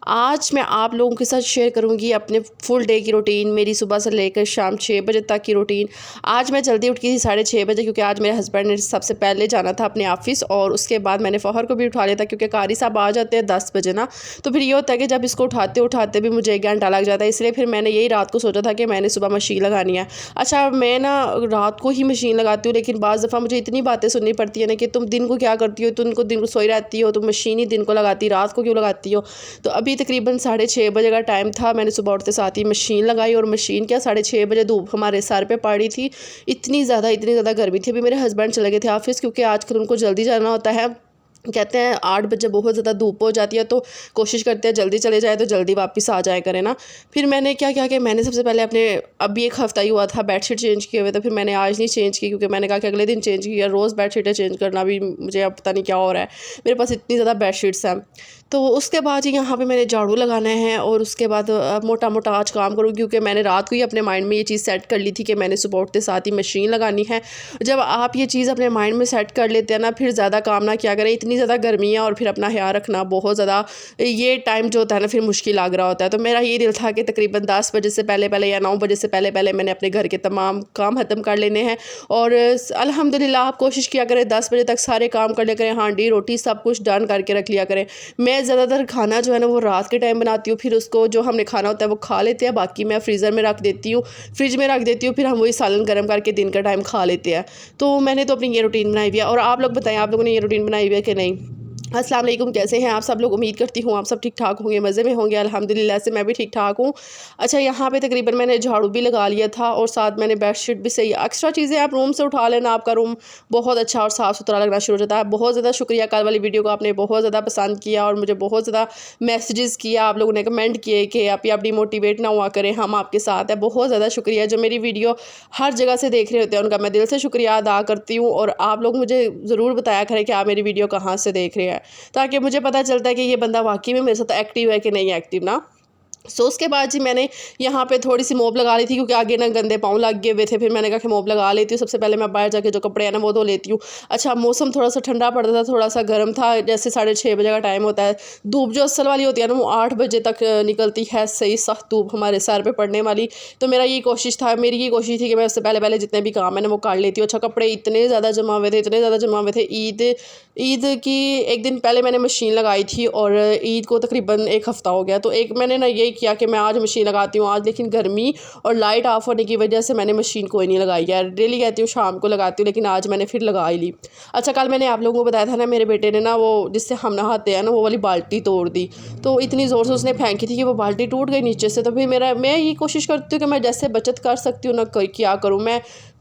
आज मैं आप लोगों के साथ शेयर करूंगी अपने फुल डे की रूटीन, मेरी सुबह से लेकर शाम 6 बजे तक की रूटीन। आज मैं जल्दी उठ गई थी 6:30 बजे, क्योंकि आज मेरे हस्बैंड ने सबसे पहले जाना था अपने ऑफिस, और उसके बाद मैंने फ़ौहर को भी उठा लिया था, क्योंकि कारी साहब आ जाते हैं 10 बजे ना। तो फिर ये होता है कि जब इसको उठाते उठाते भी मुझे 1 घंटा लग जाता है, इसलिए फिर मैंने यही रात को सोचा था कि मैंने सुबह मशीन लगानी है। अच्छा, मैं ना रात को ही मशीन लगाती हूँ, लेकिन बाज़ दफ़ा मुझे इतनी बातें सुननी पड़ती है ना कि तुम दिन को क्या करती हो, तुम को दिन को सोई रहती हो, तुम मशीन ही दिन को लगाती, रात को क्यों लगाती हो। तो अभी तकरीबन 6:30 बजे का टाइम था, मैंने सुबह उठते साथ ही मशीन लगाई, और मशीन क्या 6:30 बजे धूप हमारे सर पे पड़ी थी। इतनी ज़्यादा गर्मी थी। अभी मेरे हस्बैंड चले गए थे ऑफिस, क्योंकि आजकल उनको जल्दी जाना होता है। कहते हैं 8 बजे बहुत ज़्यादा धूप हो जाती है, तो कोशिश करते हैं जल्दी चले जाए तो जल्दी वापस आ जाए करें ना। फिर मैंने क्या किया कि मैंने सबसे पहले अपने, अभी 1 हफ़्ता ही हुआ था बेडशीट चेंज किए हुए, तो फिर मैंने आज नहीं चेंज की, क्योंकि मैंने कहा कि अगले दिन चेंज किया। रोज़ बेडशीटें चेंज करना भी मुझे अब पता नहीं क्या हो रहा है, मेरे पास इतनी ज़्यादा बेडशीट्स हैं। तो उसके बाद यहाँ पे मैंने झाड़ू लगाना है, और उसके बाद मोटा मोटा आज काम करूँ, क्योंकि मैंने रात को ही अपने माइंड में ये चीज़ सेट कर ली थी कि मैंने सुबह उठते साथ ही मशीन लगानी है। जब आप ये चीज़ अपने माइंड में सेट कर लेते हैं ना, फिर ज़्यादा काम ना क्या करें। इतनी ज़्यादा गर्मी है, और फिर अपना ख्याल रखना बहुत ज़्यादा, ये टाइम जो होता है ना फिर मुश्किल लग रहा होता है। तो मेरा ये दिल था कि तकरीबन 10 बजे से पहले पहले या 9 बजे से पहले पहले मैंने अपने घर के तमाम काम ख़त्म कर लेने हैं। और अल्हम्दुलिल्लाह आप कोशिश किया करें 10 बजे तक सारे काम कर लिया करें, हांडी रोटी सब कुछ डन करके रख लिया करें। मैं ज़्यादातर खाना जो है ना वो रात के टाइम बनाती हूँ, फिर उसको जो हमने खाना होता है वो खा लेते हैं, बाकी मैं फ्रीज़र में रख देती हूँ, फ्रिज में रख देती हूँ, फिर हम वही सालन गर्म करके दिन का टाइम खा लेते हैं। तो मैंने तो अपनी ये रूटीन बनाई हुई है, और आप लोग बताएं, आप लोगों ने ये रूटीन बनाई हुई है कि नहीं। अस्सलाम वालेकुम, कैसे हैं आप सब लोग। उम्मीद करती हूँ आप सब ठीक ठाक होंगे, मज़े में होंगे। अल्हम्दुलिल्लाह से मैं भी ठीक ठाक हूँ। अच्छा, यहाँ पे तकरीबन मैंने झाड़ू भी लगा लिया था, और साथ मैंने बेडशीट भी सही, एक्स्ट्रा चीज़ें आप रूम से उठा लेना, आपका रूम बहुत अच्छा और साफ़ सुथरा लगना शुरू हो जाता है। बहुत ज़्यादा शुक्रिया, कल वाली वीडियो को आपने बहुत ज़्यादा पसंद किया, और मुझे बहुत ज़्यादा मैसेजेस किया, आप लोगों ने कमेंट किए कि आप डिमोटिवेट ना हुआ करें, हम आपके साथ हैं। बहुत ज़्यादा शुक्रिया। जो मेरी वीडियो हर जगह से देख रहे होते हैं उनका मैं दिल से शुक्रिया अदा करती हूँ, और आप लोग मुझे ज़रूर बताया करें कि आप मेरी वीडियो कहाँ से देख रहे हैं, ताकि मुझे पता चलता है कि ये बंदा वाकई में मेरे साथ एक्टिव है कि नहीं एक्टिव ना। उसके बाद जी मैंने यहाँ पे थोड़ी सी मोप लगा ली थी, क्योंकि आगे ना गंदे पाँव लग गए हुए थे। फिर मैंने कहा कि मोप लगा लेती हूँ, सबसे पहले मैं बाहर जाके जो कपड़े हैं ना वो धो लेती हूँ। अच्छा, मौसम थोड़ा सा ठंडा पड़ता था, थोड़ा सा गर्म था, जैसे 6:30 बजे का टाइम होता है। धूप जो असल वाली होती है ना वो 8 बजे तक निकलती है, सही सख्त धूप हमारे सर पे पड़ने वाली। तो मेरी ये कोशिश थी कि मैं उससे पहले पहले जितने भी काम है ना वो कर लेती हूँ। अच्छा, कपड़े इतने ज़्यादा जमा हुए थे, इतने ज़्यादा जमा हुए थे। ईद की 1 दिन पहले मैंने मशीन लगाई थी, और ईद को तकरीबन 1 हफ़्ता हो गया। तो एक मैंने ना यही किया कि मैं आज मशीन लगाती हूँ आज, लेकिन गर्मी और लाइट ऑफ होने की वजह से मैंने मशीन कोई नहीं लगाई है। डेली कहती हूँ शाम को लगाती हूँ, लेकिन आज मैंने फिर लगा ही ली। अच्छा, कल मैंने आप लोगों को बताया था ना, मेरे बेटे ने ना वो जिससे हम नहाते हैं ना वो वाली बाल्टी तोड़ दी। तो इतनी ज़ोर से उसने फेंकी थी कि वो बाल्टी टूट गई नीचे से। तो फिर मैं ये कोशिश करती हूँ कि मैं जैसे बचत कर सकती हूँ ना, कोई क्या करूँ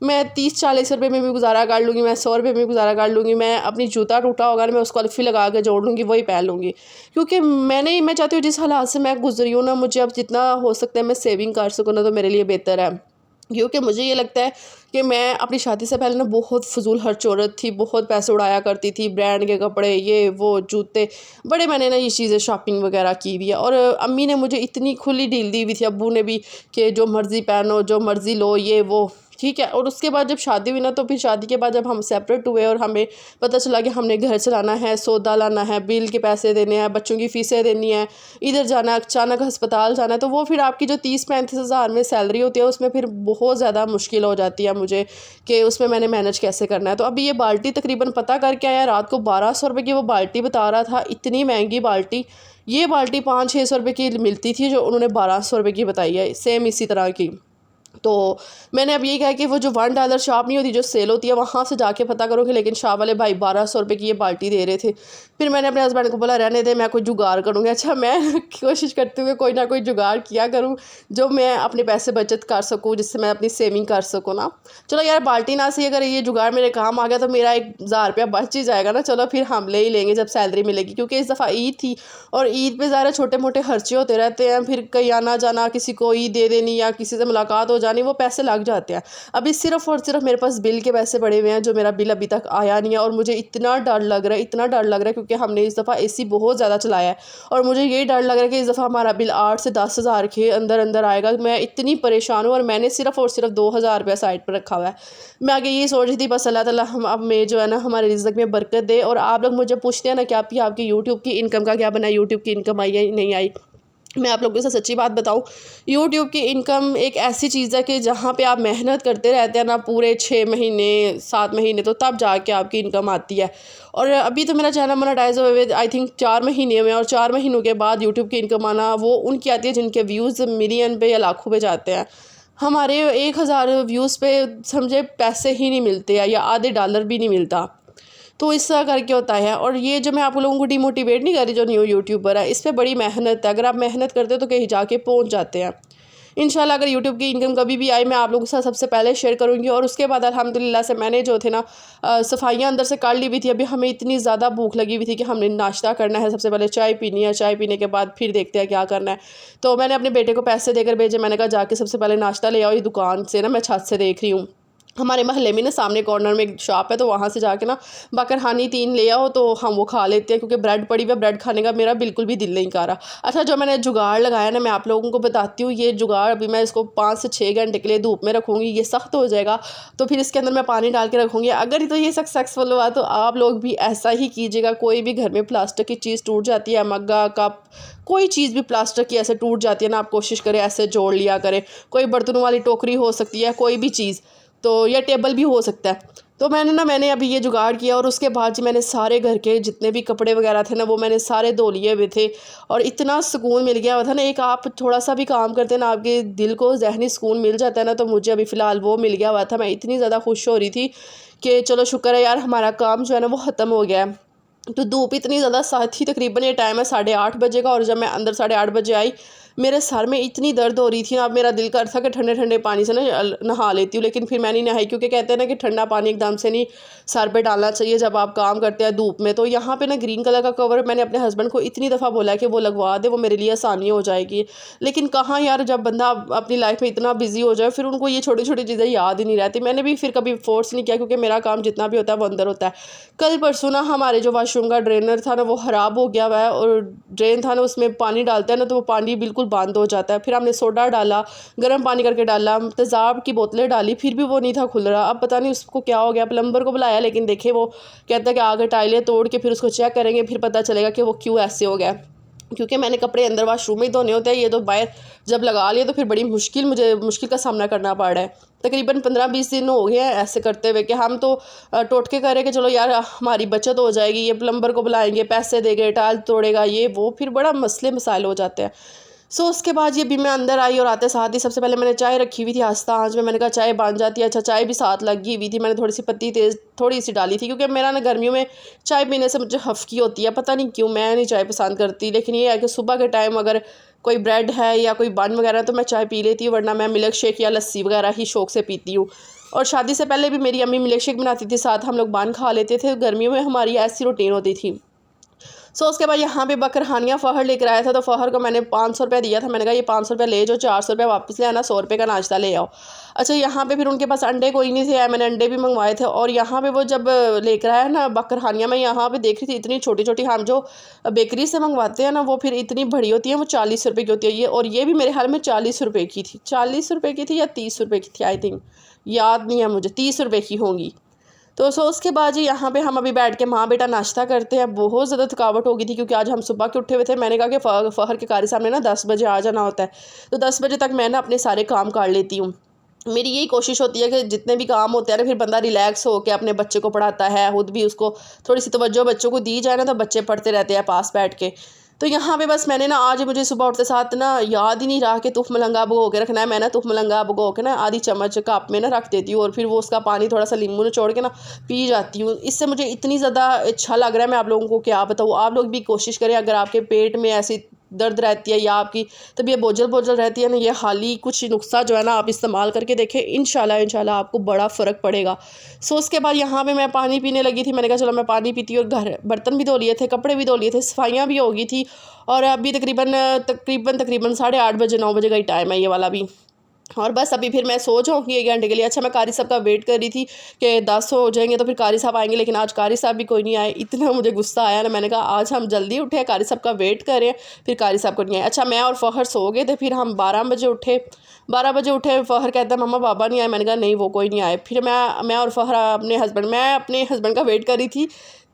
मैं 30-40 रुपये में भी गुजारा कर लूँगी, मैं 100 रुपये में भी गुजारा कर लूँगी। मैं अपनी जूता टूटा होगा ना मैं उसको अल्फ़ी लगा के जोड़ लूँगी, वही पहन लूँगी। क्योंकि मैं चाहती हूँ जिस हालात से मैं गुजरी हूँ ना, मुझे अब जितना हो सकता है मैं सेविंग कर सकूँ ना, तो मेरे लिए बेहतर है। क्योंकि मुझे ये लगता है कि मैं अपनी शादी से पहले ना बहुत फ़िज़ूल खर्च औरत थी, बहुत पैसे उड़ाया करती थी, ब्रांड के कपड़े, ये वो जूते, बड़े मैंने ना ये चीज़ें शॉपिंग वगैरह की हुई है। और अम्मी ने मुझे इतनी खुली डील दी हुई थी, अब्बू ने भी, कि जो मर्ज़ी पहनो, जो मर्ज़ी लो, ये वो ठीक है। और उसके बाद जब शादी हुई ना, तो फिर शादी के बाद जब हम सेपरेट हुए और हमें पता चला कि हमने घर चलाना है, सौदा लाना है, बिल के पैसे देने हैं, बच्चों की फ़ीसें देनी है, इधर जाना, अचानक अस्पताल जाना है, तो वो फिर आपकी जो 30-35 हज़ार में सैलरी होती है उसमें फिर बहुत ज़्यादा मुश्किल हो जाती है मुझे, कि उसमें मैंने मैनेज कैसे करना है। तो अभी ये बाल्टी तकरीबन पता करके आया, रात को 1200 रुपये की वो बाल्टी बता रहा था, इतनी महंगी बाल्टी। ये बाल्टी 500-600 रुपये की मिलती थी, जो उन्होंने 1200 रुपये की बताई है, सेम इसी तरह की। तो मैंने अब यही कहा कि वो जो $1 शॉप नहीं होती जो सेल होती है, वहाँ से जाके पता करोगे। लेकिन शाह वाले भाई 1200 रुपये की ये बाल्टी दे रहे थे। फिर मैंने अपने हस्बैंड को बोला रहने दे, मैं कोई जुगाड़ करूँगी। अच्छा, मैं कोशिश करती हूँ कि कोई ना कोई जुगाड़ किया करूँ जो मैं अपने पैसे बचत कर सकूँ, जिससे मैं अपनी सेविंग कर सकूँ ना। चलो यार, बाल्टी ना सही, अगर ये जुगाड़ मेरे काम आ गया तो मेरा 1000 रुपया बच ही जाएगा ना। चलो फिर हम ले ही लेंगे जब सैलरी मिलेगी, क्योंकि इस दफ़ा ईद थी, और ईद पे ज़्यादा छोटे मोटे खर्चे होते रहते हैं। फिर कहीं आना जाना, किसी को ईद दे देनी या किसी से मुलाकात हो जानी, वो पैसे लग जाते हैं। अभी सिर्फ़ और सिर्फ मेरे पास बिल के पैसे पड़े हुए हैं, जो मेरा बिल अभी तक आया नहीं है। और मुझे इतना डर लग रहा है, इतना डर लग रहा है, क्योंकि हमने इस दफ़ा एसी बहुत ज़्यादा चलाया है, और मुझे ये डर लग रहा है कि इस दफ़ा हमारा बिल 8 से 10 हज़ार के अंदर अंदर आएगा। मैं इतनी परेशान हूँ, और मैंने सिर्फ़ और सिर्फ 2000 रुपया साइड पर रखा हुआ है। मैं आगे ये सोच रही थी, बस अल्लाह ताला हम अब में जो है ना हमारे रिज़्क़ में बरकत दे। और आप लोग मुझे पूछते हैं ना कि आपकी यूट्यूब की इनकम का क्या बना, यूट्यूब की इनकम आई या नहीं आई। मैं आप लोगों के साथ सच्ची बात बताऊं, यूट्यूब की इनकम एक ऐसी चीज़ है कि जहाँ पे आप मेहनत करते रहते हैं ना पूरे 6 महीने 7 महीने, तो तब जाके आपकी इनकम आती है। और अभी तो मेरा चैनल मोनेटाइज हुए आई थिंक 4 महीने में, और 4 महीनों के बाद यूट्यूब की इनकम आना वो उनकी आती है जिनके व्यूज़ मिलियन पे या लाखों पे जाते हैं। हमारे 1,000 व्यूज़ पे समझे पैसे ही नहीं मिलते हैं, या आधे डॉलर भी नहीं मिलता। तो इस तरह करके होता है। और ये जो मैं आप लोगों को डिमोटिवेट नहीं कर रही, जो न्यू यूट्यूबर है, इस पे बड़ी मेहनत है। अगर आप मेहनत करते हो तो कहीं जाके पहुंच जाते हैं इंशाल्लाह। अगर यूट्यूब की इनकम कभी भी आई, मैं आप लोगों के साथ सबसे पहले शेयर करूंगी। और उसके बाद अल्हम्दुलिल्लाह से मैंने जो थे ना सफाइयाँ अंदर से कर ली हुई थी। अभी हमें इतनी ज़्यादा भूख लगी हुई थी कि हमने नाश्ता करना है, सबसे पहले चाय पीनी है, चाय पीने के बाद फिर देखते हैं क्या करना है। तो मैंने अपने बेटे को पैसे देकर भेजे, मैंने कहा जाके सबसे पहले नाश्ता ले आओ। ये दुकान से ना मैं छत से देख रही हूँ, हमारे मोहल्ले में ना सामने कॉर्नर में एक शॉप है, तो वहाँ से जाके ना बकरहानी 3 ले आओ, तो हम वो खा लेते हैं, क्योंकि ब्रेड पड़ी हुई, ब्रेड खाने का मेरा बिल्कुल भी दिल नहीं कर रहा। अच्छा, जो मैंने जुगाड़ लगाया ना, मैं आप लोगों को बताती हूँ। ये जुगाड़ अभी मैं इसको 5 से 6 घंटे के लिए धूप में रखूँगी, ये सख्त हो जाएगा, तो फिर इसके अंदर मैं पानी डाल के रखूँगी। अगर तो ये सक्सेसफुल हुआ तो आप लोग भी ऐसा ही कीजिएगा। कोई भी घर में प्लास्टिक की चीज़ टूट जाती है, मग्गा कप कोई चीज़ भी प्लास्टिक की ऐसे टूट जाती है ना, आप कोशिश करें ऐसे जोड़ लिया करें। कोई बर्तनों वाली टोकरी हो सकती है, कोई भी चीज़, तो या टेबल भी हो सकता है। तो मैंने अभी ये जुगाड़ किया, और उसके बाद जी मैंने सारे घर के जितने भी कपड़े वगैरह थे ना, वो मैंने सारे धो लिए हुए थे। और इतना सुकून मिल गया हुआ था ना, एक आप थोड़ा सा भी काम करते हैं ना, आपके दिल को ज़हनी सुकून मिल जाता है ना, तो मुझे अभी फ़िलहाल वो मिल गया हुआ था। मैं इतनी ज़्यादा खुश हो रही थी कि चलो शुक्र है यार, हमारा काम जो है ना वो ख़त्म हो गया है। तो धूप इतनी ज़्यादा साथ ही, तकरीबन ये टाइम है 8:30 बजे का, और जब मैं अंदर 8:30 बजे आई, मेरे सर में इतनी दर्द हो रही थी ना, अब मेरा दिल कर था कि ठंडे ठंडे पानी से ना नहा लेती हूँ, लेकिन फिर मैं नहीं नहाई, क्योंकि कहते हैं ना कि ठंडा पानी एकदम से नहीं सर पे डालना चाहिए जब आप काम करते हैं धूप में। तो यहाँ पे ना ग्रीन कलर का कवर मैंने अपने हस्बैंड को इतनी दफ़ा बोला कि वो लगवा दे, वो मेरे लिए आसानी हो जाएगी। लेकिन कहाँ यार, जब बंदा अपनी लाइफ में इतना बिजी हो जाए, फिर उनको ये छोटी छोटी चीज़ें याद ही नहीं रहती। मैंने भी फिर कभी फोर्स नहीं किया, क्योंकि मेरा काम जितना भी होता है वो अंदर होता है। कल परसों ना हमारे जो वॉशरूम का ड्रेनर था ना, वो ख़राब हो गया हुआ है, और ड्रेन था ना, उसमें पानी डालते हैं ना, तो वो पानी बिल्कुल बंद हो जाता है। फिर हमने सोडा डाला, गर्म पानी करके डाला, तेज़ाब की बोतलें डाली, फिर भी वो नहीं था खुल रहा। अब पता नहीं उसको क्या हो गया, प्लम्बर को बुलाया, लेकिन देखे वो कहता है कि आगे टाइलें तोड़ के फिर उसको चेक करेंगे, फिर पता चलेगा कि वो क्यों ऐसे हो गया। क्योंकि मैंने कपड़े अंदर वॉशरूम में ही धोने होते हैं, ये तो बाहर जब लगा लिए तो फिर बड़ी मुझे मुश्किल का सामना करना पड़ रहा है। तकरीबन 15-20 दिन हो गए हैं ऐसे करते हुए, कि हम तो टोटके करें कि चलो यार हमारी बचत हो जाएगी, ये प्लम्बर को बुलाएंगे, पैसे देंगे, टाइल तोड़ेगा, ये वो, फिर बड़ा मसले मसाइल हो जाते हैं। सो उसके बाद ये भी मैं अंदर आई, और आते साथ ही सबसे पहले मैंने चाय रखी हुई थी आस्था आंच में, मैंने कहा चाय बन जाती है। अच्छा, चाय भी साथ लगी हुई थी, मैंने थोड़ी सी पत्ती तेज़ थोड़ी सी डाली थी, क्योंकि मेरा ना गर्मियों में चाय पीने से मुझे हफ्की होती है, पता नहीं क्यों, मैं नहीं चाय पसंद करती। लेकिन ये है कि सुबह के टाइम अगर कोई ब्रेड है या कोई बन वगैरह तो मैं चाय पी लेती हूँ, वरना मैं मिल्क शेक या लस्सी वगैरह ही शौक से पीती हूँ। और शादी से पहले भी मेरी अम्मी मिल्क शेक बनाती थी, साथ हम लोग बन खा लेते थे। गर्मियों में हमारी ऐसी रूटीन होती थी। सो उसके बाद यहाँ पे बकरहानिया फ़हर लेकर आया था, तो फ़हर को मैंने 500 रुपये दिया था। मैंने कहा ये 500 रुपये ले जाओ, 400 रुपये वापस ले आना, 100 रुपये का नाश्ता ले आओ। अच्छा, यहाँ पे फिर उनके पास अंडे कोई नहीं थे, मैंने अंडे भी मंगवाए थे। और यहाँ पे वो जब लेकर आया ना बकरहानिया, मैं यहाँ पे देख रही थी इतनी छोटी छोटी, हम जो बेकरी से मंगवाते हैं ना वो फिर इतनी बड़ी होती है, वो 40 रुपये की होती है ये, और ये भी मेरे ख्याल में 40 रुपये की थी, 40 रुपये की थी या 30 रुपये की थी, आई थिंक याद नहीं है मुझे, 30 रुपये की होंगी। तो उसके बाद जी यहाँ पे हम अभी बैठ के माँ बेटा नाश्ता करते हैं। बहुत ज़्यादा थकावट हो गई थी, क्योंकि आज हम सुबह के उठे हुए थे। मैंने कहा कि फ़हर के कारी साहब ने ना 10 बजे आ जाना होता है, तो 10 बजे तक मैं ना अपने सारे काम कर लेती हूँ। मेरी यही कोशिश होती है कि जितने भी काम होते हैं ना, फिर बंदा रिलैक्स हो के अपने बच्चे को पढ़ाता है, खुद भी उसको थोड़ी सी तवज्जो बच्चों को दी जाए ना, तो बच्चे पढ़ते रहते हैं पास बैठ के। तो यहाँ पे बस मैंने ना आज मुझे सुबह उठते साथ ना याद ही नहीं रहा कि तुफ़ मलंगा भगो के रखना है। मैं ना तुफ़ मलंगा भगो के ना आधी चम्मच कप में ना रख देती हूँ, और फिर वो उसका पानी थोड़ा सा नींबू निचोड़ के ना पी जाती हूँ। इससे मुझे इतनी ज़्यादा अच्छा लग रहा है, मैं आप लोगों को क्या बताऊँ। आप लोग भी कोशिश करें, अगर आपके पेट में ऐसी दर्द रहती है या आपकी तबीयत बोझल बोझल रहती है ना, ये हाली कुछ नुस्खा जो है ना आप इस्तेमाल करके देखें, इंशाल्लाह आपको बड़ा फ़र्क पड़ेगा। सो उसके बाद यहाँ पे मैं पानी पीने लगी थी। मैंने कहा चलो मैं पानी पीती हूँ, और घर बर्तन भी धो लिए थे, कपड़े भी धो लिए थे, सफाइयाँ भी हो गई थी। और अभी तकरीबन 8:30 बजे 9 बजे का ही टाइम है ये वाला भी। और बस अभी फिर मैं सो जाऊँगी 1 घंटे के लिए। अच्छा, मैं कारी साहब का वेट कर रही थी कि 10 हो जाएंगे तो फिर कारी साहब आएंगे, लेकिन आज कारी साहब भी कोई नहीं आए। इतना मुझे गुस्सा आया ना, मैंने कहा आज हम जल्दी उठे, कारी साहब का वेट करें, फिर कारी साहब को नहीं आए। अच्छा, मैं और फ़हर सो गए थे, फिर हम 12 बजे उठे। 12 बजे उठे, फ़हर कहता है मम्मा बाबा नहीं आए। मैंने कहा नहीं, वो कोई नहीं आए। फिर मैं और फ़हर मैं अपने हस्बैंड का वेट कर रही थी।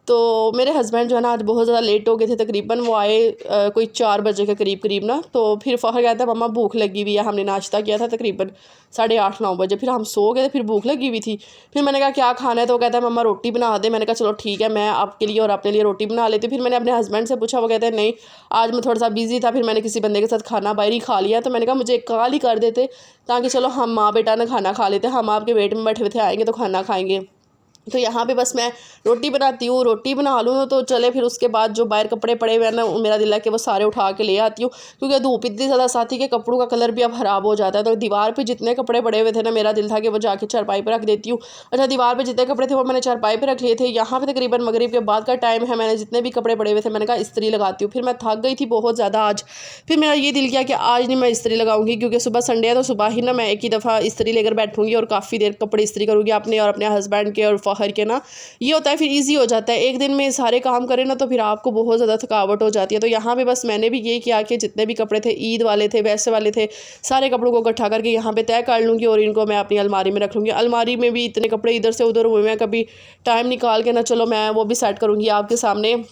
तो मेरे हस्बैंड जो है ना आज बहुत ज़्यादा लेट हो गए थे, तकरीबन वो आए कोई 4 बजे के करीब ना। तो फिर फ़खर कहता है मम्मा भूख लगी हुई है, हमने नाश्ता किया था तकरीबन 8:30-9 बजे, फिर हम सो गए थे, फिर भूख लगी हुई थी। फिर मैंने कहा क्या खाना है, तो वो कहता है मम्मा रोटी बना दे। मैंने कहा चलो ठीक है, मैं आपके लिए और अपने लिए रोटी बना लेती। फिर मैंने अपने हस्बैंड से पूछा, वो कहते हैं नहीं आज मैं थोड़ा सा बिज़ी था, फिर मैंने किसी बंदे के साथ खाना बाहर ही खा लिया। तो मैंने कहा मुझे एक कॉल ही कर देते ताकि चलो हम माँ बेटा ना खाना खा लेते, हम आपके वेट में बैठे हुए थे, आएंगे तो खाना खाएंगे। तो यहाँ पे बस मैं रोटी बनाती हूँ, रोटी बना लूँ तो चले, फिर उसके बाद जो बाहर कपड़े पड़े हुए हैं ना, मेरा दिल है कि वो सारे उठा के ले आती हूँ, क्योंकि धूप इतनी ज़्यादा साथी के कपड़ों का कलर भी अब ख़राब हो जाता है। तो दीवार पे जितने कपड़े पड़े हुए थे ना, मेरा दिल था कि वो जाके चारपाई पर रख देती हूँ। अच्छा, दीवार पर जितने कपड़े थे वो मैंने चारपाई पर रख लिए थे। यहाँ पर तकरीबन मगरिब के बाद का टाइम है, मैंने जितने भी कपड़े पड़े हुए थे मैंने कहा इस्त्री लगाती हूँ। फिर मैं थक गई थी बहुत ज़्यादा आज, फिर मेरा ये दिल किया कि आज नहीं मैं इस्त्री लगाऊंगी, क्योंकि सुबह संडे है तो सुबह ही ना मैं एक ही दफ़ा इस्त्री लेकर बैठूंगी और काफ़ी देर कपड़े इस्त्री करूँगी अपने और अपने हस्बैंड के और फ़खर के ना। ये होता है फिर इजी हो जाता है, एक दिन में सारे काम करें ना तो फिर आपको बहुत ज़्यादा थकावट हो जाती है। तो यहाँ पे बस मैंने भी ये किया कि जितने भी कपड़े थे, ईद वाले थे, वैसे वाले थे, सारे कपड़ों को इकट्ठा करके यहाँ पे तय कर लूँगी और इनको मैं अपनी अलमारी में रख लूँगी। अलमारी में भी इतने कपड़े इधर से उधर हुए हैं, कभी टाइम निकाल के ना चलो मैं वो भी सेट करूँगी आपके सामने।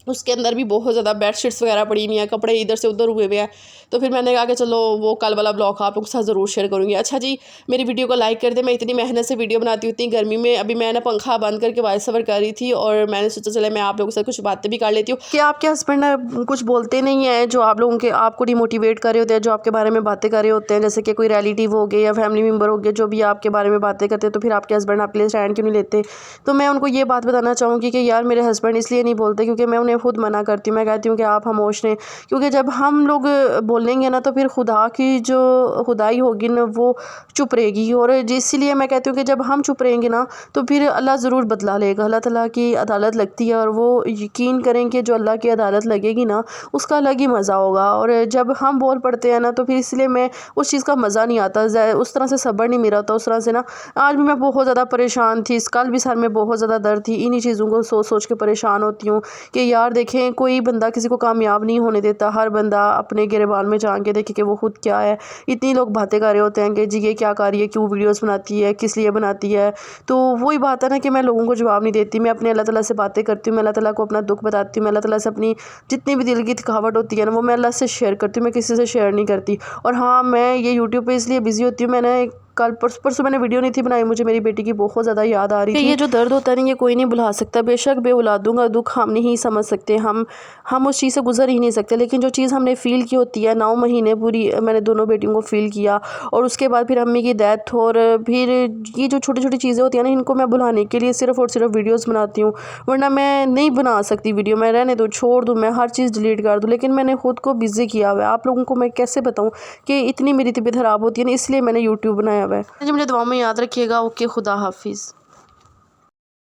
उसके अंदर भी बहुत ज़्यादा बेडशीट्स वगैरह पड़ी हुई हैं, कपड़े इधर से उधर हुए हुए हैं। तो फिर मैंने कहा कि चलो वो कल वाला ब्लॉग आप लोगों के साथ ज़रूर शेयर करूँगी। अच्छा जी, मेरी वीडियो को लाइक कर दे। मैं इतनी मेहनत से वीडियो बनाती हूँ, इतनी गर्मी में। अभी मैंने पंखा बंद करके वॉइस ओवर कर रही थी और मैंने सोचा चले मैं आप लोगों से कुछ बातें भी कर लेती हूँ। कि आपके हस्बैंड कुछ बोलते नहीं हैं जो आप लोगों के आपको डिमोटिवेट कर रहे होते हैं, जो आपके बारे में बातें कर रहे होते हैं, जैसे कि कोई रिलेटिव हो गए या फैमिली मेम्बर हो गए जो भी आपके बारे में बातें करते हैं, तो फिर आपके हस्बैंड आपके लिए स्टैंड क्यों नहीं लेते? तो मैं उनको ये बात बताना चाहूँगी कि यार मेरे हस्बैंड इसलिए नहीं बोलते क्योंकि मैं उन्हें खुद मना करती हूँ। मैं कहती हूँ कि आप खामोश रहें, क्योंकि जब हम लोग बोलेंगे ना तो फिर खुदा की जो खुदाई होगी ना वो चुप रहेगी। और इसीलिए मैं कहती हूँ कि जब हम चुप रहेंगे ना तो फिर अल्लाह ज़रूर बदला लेगा। अल्लाह ताला की अदालत लगती है और वो यकीन करें कि जो अल्लाह की अदालत लगेगी ना उसका अलग ही मज़ा होगा। और जब हम बोल पड़ते हैं ना तो फिर इसलिए मैं उस चीज़ का मज़ा नहीं आता, उस तरह से सब्र नहीं मेरा होता उस तरह से ना। आज भी मैं बहुत ज़्यादा परेशान थी, कल भी सर में बहुत ज़्यादा दर्द थी, इन्हीं चीज़ों को सोच सोच के परेशान होती हूँ कि यार देखें कोई बंदा किसी को कामयाब नहीं होने देता, हर बंदा अपने गिरबान में जान के देखे कि वो खुद क्या है। इतनी लोग बातें कर रहे होते हैं कि जी ये क्या कर रही है, क्यों वीडियोस बनाती है, किस लिए बनाती है। तो वही बात है ना कि मैं लोगों को जवाब नहीं देती, मैं अपने अल्लाह ताला से बातें करती हूँ, मैं अल्लाह ताला को अपना दुख बताती हूँ, मैं अल्लाह ताला से अपनी जितनी भी दिल की थकावट होती है ना वो मैं अल्लाह से शेयर करती हूँ, मैं किसी से शेयर नहीं करती। और हाँ, मैं ये यूट्यूब पर इसलिए बिज़ी होती हूँ, मैंने कल परसों मैंने वीडियो नहीं थी बनाई, मुझे मेरी बेटी की बहुत ज़्यादा याद आ रही थी। ये जो दर्द होता है ना ये कोई नहीं भुला सकता, बेशक बेऔलादों का दुख हम नहीं समझ सकते, हम उस चीज़ से गुजर ही नहीं सकते, लेकिन जो चीज़ हमने फ़ील की होती है 9 महीने पूरी मैंने दोनों बेटियों को फ़ील किया। और उसके बाद फिर अम्मी की डेथ, और फिर ये जो छोटी छोटी चीज़ें होती हैं ना इनको मैं भुलाने के लिए सिर्फ़ और सिर्फ वीडियोज़ बनाती हूँ, वरना मैं नहीं बना सकती वीडियो। मैं रहने दूँ, छोड़ दूँ, मैं हर चीज़ डिलीट कर दूँ, लेकिन मैंने खुद को बिज़ी किया हुआ है। आप लोगों को मैं कैसे बताऊँ कि इतनी मेरी तबीयत ख़राब होती है ना, इसलिए मैंने यूट्यूब बनाया हुआ है। मुझे दुआ में याद रखिएगा। ओके, खुदा हाफिज़।